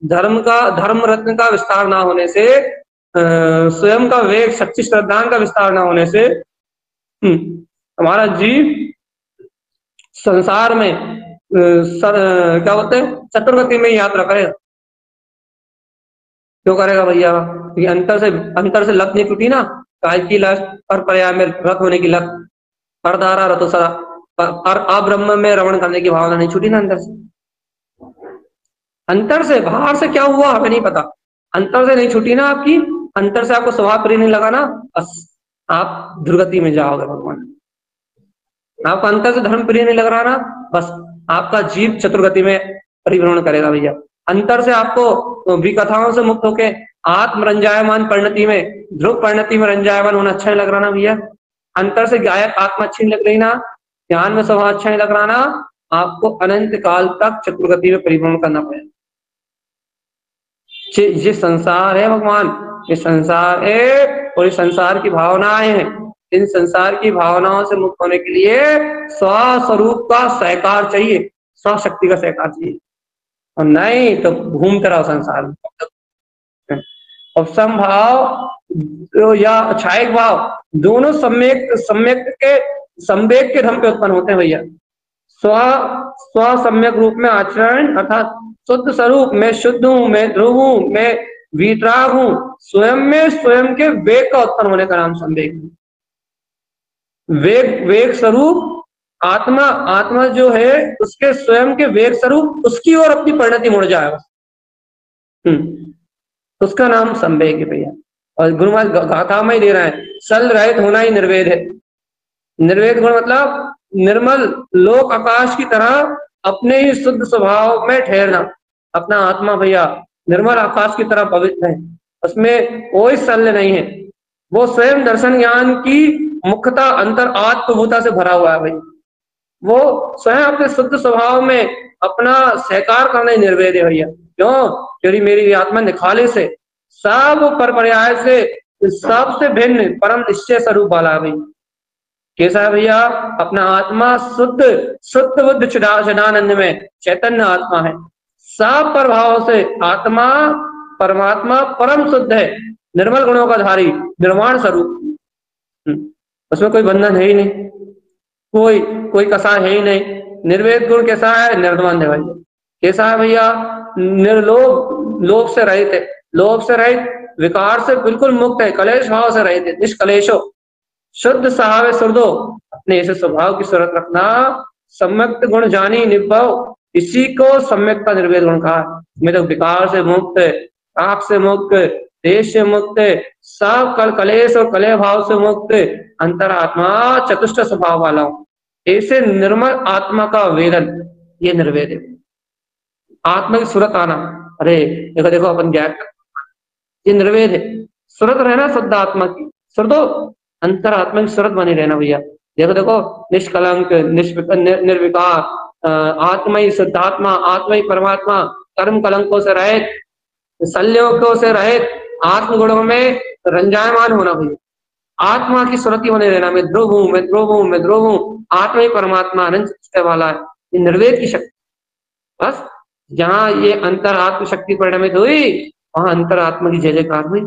धर्म रत्न का विस्तार ना होने से, स्वयं का वेग सच्ची श्रद्धा का विस्तार ना होने से हमारा जीव संसार में क्या बोलते हैं चतुर्गति में यात्रा करेगा। क्यों करेगा भैया? क्योंकि अंतर से लत नहीं टूटी ना, काय की लत और पर्याय में रत होने की लत, परदारा रतो सदा, और अब्रह्म में रमण करने की भावना नहीं छूटी ना अंदर से। अंतर से, बाहर से क्या हुआ हमें नहीं पता, अंतर से नहीं छूटी ना आपकी, अंतर से आपको स्वभाव प्रिय नहीं लगा ना, बस आप दुर्गति में जाओगे भगवान। आपको अंतर से धर्म प्रिय नहीं लग रहा ना, बस आपका जीव चतुर्गति में परिभ्रमण करेगा भैया। अंतर से आपको विकथाओं से मुक्त होके आत्म रंजायमान परिणति में, ध्रुव परिणति में रंजायमान होना अच्छा नहीं लग रहा ना भैया, अंतर से गायक आत्मा अच्छी नहीं लग रही ना, ध्यान में स्वभाव अच्छा नहीं लग रहा ना, आपको अनंत काल तक चतुर्गति में परिभ्रमण करना पड़ेगा। ये संसार है भगवान, ये संसार है और ये संसार की भावनाएं हैं। इन संसार की भावनाओं से मुक्त होने के लिए स्वस्वरूप का सहकार चाहिए, स्वशक्ति का सहकार चाहिए, और नहीं तो घूमते रहो संसार में। और समभाव या छायक भाव दोनों सम्यक के धर्म पे उत्पन्न होते हैं भैया। स्व सम्यक रूप में आचरण अर्थात शुद्ध स्वरूप, मैं शुद्ध हूं, मैं ध्रुव हूं, मैं वीतराग हूं, स्वयं में स्वयं के वेग का उत्पन्न होने का नाम संवेग। वेग स्वरूप आत्मा जो है उसके स्वयं के वेग स्वरूप उसकी ओर अपनी परिणति मुड़ जाएगा, उसका नाम संवेग है भैया। और गुरु महाराज गाथा में ही दे रहा है, सल रहित होना ही निर्वेद है। निर्वेद गुण मतलब निर्मल लोक आकाश की तरह अपने ही शुद्ध स्वभाव में ठहरना। अपना आत्मा भैया निर्मल आकाश की तरह पवित्र है, उसमें कोई शल्य नहीं है, वो स्वयं दर्शन ज्ञान की मुख्यता अंतर आत्मभूता से भरा हुआ है भाई। वो स्वयं अपने शुद्ध स्वभाव में अपना सहकार करना ही निर्वेद है भैया। क्यों? क्योंकि मेरी आत्मा निखाले से, सब पर पर्याय से, सबसे भिन्न परम निश्चय स्वरूप वाला है भाई। कैसा है भैया? अपना आत्मा शुद्ध शुद्ध बुद्ध चिदानंद में चैतन्य आत्मा है। सब प्रभाव से आत्मा परमात्मा परम शुद्ध है, निर्मल गुणों का धारी, निर्वाण स्वरूप। उसमें कोई बंधन है ही नहीं, कोई कोई कसा है ही नहीं। निर्वेद गुण कैसा है? निर्द्वंद है भैया। कैसा है भैया? निर्लोभ, लोभ से रहित है, लोभ से रहित, विकार से बिल्कुल मुक्त है, कलेश भाव से रहित है, निष्कलेशो, शुद्ध साहब सुरदो। अपने ऐसे स्वभाव की सूरत रखना। सम्यक गुण जानी निभव, इसी को सम्यक का निर्वेद गुण कहा। मैं तो विकार से मुक्त, पाप से मुक्त, देश से मुक्त, सब कल कलेश और कलह भाव से मुक्त, अंतरात्मा चतुष्ट स्वभाव वाला हूं। ऐसे निर्मल आत्मा का वेदन, ये निर्वेद है। आत्मा की सूरत आना, अरे देखो देखो अपन ज्ञात, ये निर्वेद है। सूरत रहना शुद्ध आत्मा की, श्रुतो अंतरात्मा की सूरत बनी रहना भैया। देखो देखो, निष्कलंक, निर्विकार, आत्मा ही शुद्धात्मा, आत्मा ही परमात्मा, कर्म कलंकों से रहित, संयोगों से रहित, आत्मगुणों में रंजायमान होना भैया। आत्मा की सुरति बने रहना। मैं ध्रुव हूं, मैं ध्रुव हूं, मैं ध्रुव हूं। आत्मा ही परमात्मा अनंत वाला है, ये निर्वेद की शक्ति। बस जहां ये अंतरात्म शक्ति परिणमित हुई, वहां अंतरात्मा की जय जयकार हुई।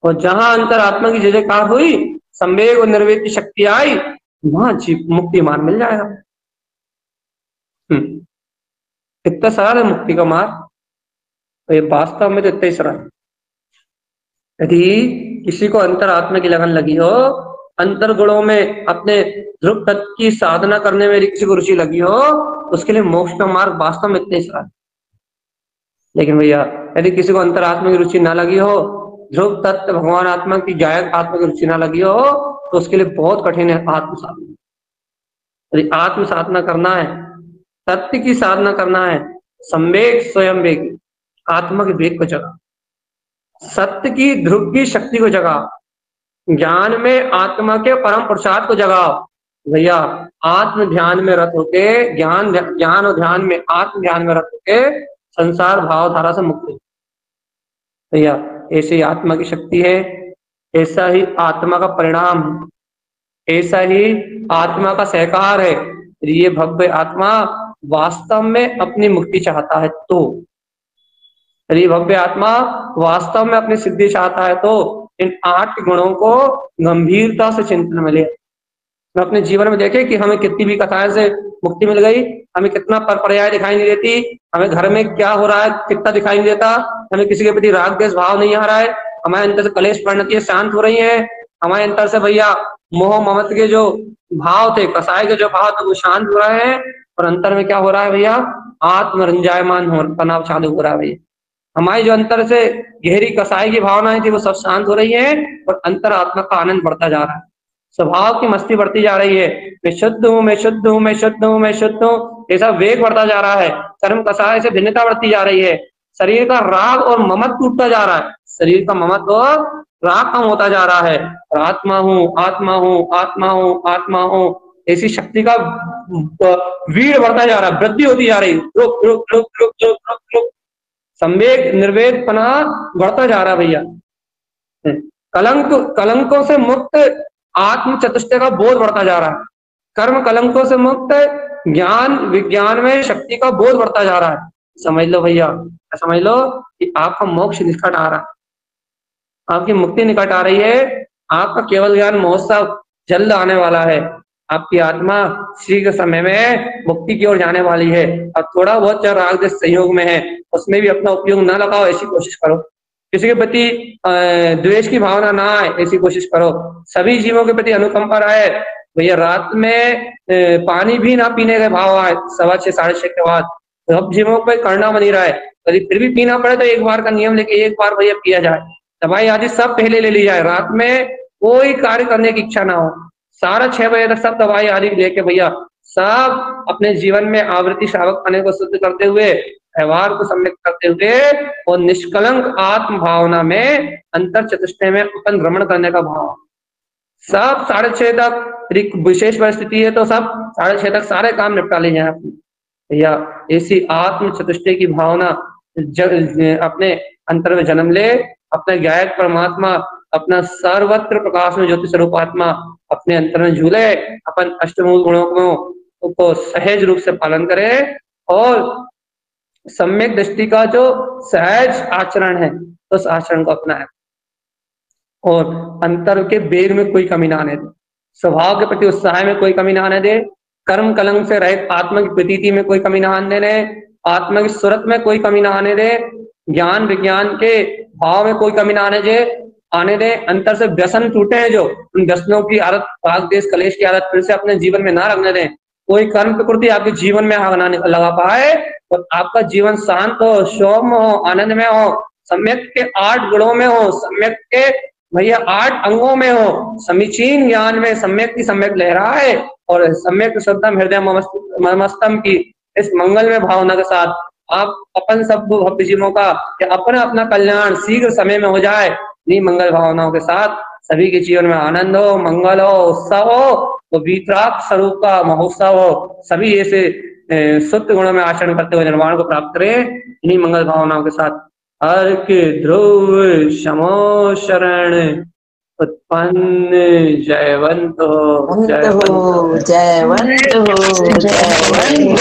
और जहां अंतरात्मा की जय जयकार हुई, संवेग और निर्वेद की शक्ति आई, वहां मुक्ति मार्ग मिल जाएगा। इतना सरल है मुक्ति का मार्ग, तो ये वास्तव में तो इतना ही सरल है। यदि किसी को अंतरात्मा की लगन लगी हो, अंतर गुणों में अपने ध्रुव तत्व की साधना करने में किसी को रुचि लगी हो, उसके लिए मोक्ष का मार्ग वास्तव में इतना ही सरल। लेकिन भैया यदि किसी को अंतरात्मा की रुचि ना लगी हो, ध्रुव तत्व भगवान आत्मा की जायक आत्मा की रुचि ना लगी हो, तो उसके लिए बहुत कठिन है आत्म साधना। यदि आत्म साधना करना है, तत्व की साधना करना है, संवेग स्वयं वेग, आत्मा के वेग को जगा, सत्य की ध्रुव की शक्ति को जगा, ज्ञान में आत्मा के परम पुरुषार्थ को जगाओ भैया। आत्म ध्यान में रत होके, ज्ञान और ध्यान में, आत्म ध्यान में रत होके संसार भाव धारा से मुक्त हो भैया। ऐसी आत्मा की शक्ति है, ऐसा ही आत्मा का परिणाम है, ऐसा ही आत्मा का सहकार है। ये भव्य आत्मा वास्तव में अपनी मुक्ति चाहता है तो, यदि भव्य आत्मा वास्तव में अपनी सिद्धि चाहता है तो इन 8 गुणों को गंभीरता से चिंतन में ले। अपने जीवन में देखे कि हमें कितनी भी कथाएं से मुक्ति मिल गई, हमें कितना परपर्याय दिखाई नहीं देती, हमें घर में क्या हो रहा है कितना दिखाई नहीं देता, हमें किसी के प्रति राग द्वेष भाव नहीं आ रहा है, हमारे अंदर से कलेश परिणतियां शांत हो रही है, हमारे अंदर से भैया मोह ममत्व के जो भाव थे, कसाय के जो भाव थे, वो शांत हो रहे हैं। और अंतर में क्या हो रहा है भैया? आत्मरंजायमान हो, तनाव चालू हो रहा है भैया। हमारी जो अंतर से गहरी कसाई की भावनाएं थी, वो सब शांत हो रही है और अंतर आत्मा का आनंद बढ़ता जा रहा है, स्वभाव की मस्ती बढ़ती जा रही है। मैं शुद्ध हूँ, मैं शुद्ध हूँ, मैं शुद्ध हूँ, मैं शुद्ध हूँ, ऐसा वेग बढ़ता जा रहा है। कर्म कसाय से भिन्नता बढ़ती जा रही है। शरीर का राग और ममत्व टूटता जा रहा है, शरीर का ममत्व और राग कम होता जा रहा है। और आत्मा हूँ, आत्मा हूँ, आत्मा हूँ, आत्मा हूँ, ऐसी शक्ति का वीर बढ़ता जा रहा है, वृद्धि होती जा रही है। रुक रुक रुक रुक रुक रुक रुक, संवेग निर्वेद पना बढ़ता जा रहा है भैया। कलंकों से मुक्त आत्म चतुष्टय का बोध बढ़ता जा रहा है। कर्म कलंकों से मुक्त ज्ञान विज्ञान में शक्ति का बोध बढ़ता जा रहा है। समझ लो भैया, समझ लो कि आपका मोक्ष निकट आ रहा है, आपकी मुक्ति निकट आ रही है। आपका केवल ज्ञान महोत्सव जल्द आने वाला है। आपकी आत्मा शीघ्र समय में मुक्ति की ओर जाने वाली है। अब थोड़ा बहुत जो राग द्वेष संयोग में है, उसमें भी अपना उपयोग ना लगाओ, ऐसी कोशिश करो। किसी के प्रति द्वेष की भावना ना आए, ऐसी कोशिश करो। सभी जीवों के प्रति अनुकंपा आए भैया। रात में पानी भी ना पीने के भाव आए 6:15 6:30 के बाद, सब जीवों पर करना बनी रहा है। यदि फिर भी पीना पड़े तो एक बार का नियम लेके एक बार भैया पिया जाए। दवाई आदि सब पहले ले ली जाए, रात में कोई कार्य करने की इच्छा ना हो। 6:30 बजे तक सब दवाई आदि लेके भैया सब अपने जीवन में आवृत्ति श्रावक पने को शुद्ध करते हुए, व्यवहार को सम्यक करते हुए और निष्कलंक आत्म भावना में अंतर चतुष्टय में अपन भ्रमण करने का भाव। सब 6:30 तक विशेष परिस्थिति है तो सब 6:30 तक सारे काम निपटा ले जाए भैया। ऐसी आत्म चतुष्टय की भावना अपने अंतर में जन्म ले। अपने गायक परमात्मा अपना सर्वत्र प्रकाश में ज्योति स्वरूप आत्मा अपने अंतर में झूले, अपन अष्टमूल गुणों को सहज रूप से पालन करे और सम्यक दृष्टि का जो सहज आचरण है तो उस आचरण को अपनाए और अंतर के वेग में कोई कमी ना आने दे, स्वभाव के प्रति उत्साह में कोई कमी ना आने दे, कर्म कलंक से रहित आत्मा की प्रतीति में कोई कमी ना आने दे, आत्मा की सूरत में कोई कमी ना आने दे, ज्ञान विज्ञान के भाव में कोई कमी ना आने दे। अंतर से व्यसन टूटे हैं जो, उन व्यसनों की आदत, राग देश कलेश की आदत फिर से अपने जीवन में ना रखने दें। कोई कर्म प्रकृति आपके जीवन में आग ना लगा पाए और आपका जीवन शांत हो, सौम्य हो, आनंद में हो, सम्यक के 8 गुणों में हो, सम्यक के भैया 8 अंगों में हो, समीचीन ज्ञान में सम्यक की सम्यक लहराए और सम्यक शुद्धम हृदय ममस्तम की इस मंगल में भावना के साथ आप अपन सब भक्त जीवों का अपना अपना कल्याण शीघ्र समय में हो जाए। इन्हीं मंगल भावनाओं के साथ सभी के जीवन में आनंद हो, मंगल हो, उत्सव हो, तो वीतराग स्वरूप का महोत्सव हो, सभी ऐसे शुद्ध गुणों में आचरण करते हुए निर्वाण को प्राप्त करें इन्हीं मंगल भावनाओं के साथ। हर के ध्रुव शमो शरण उत्पन्न जयवंत हो, जयवंत हो, जयवंत हो, जयवंत हो।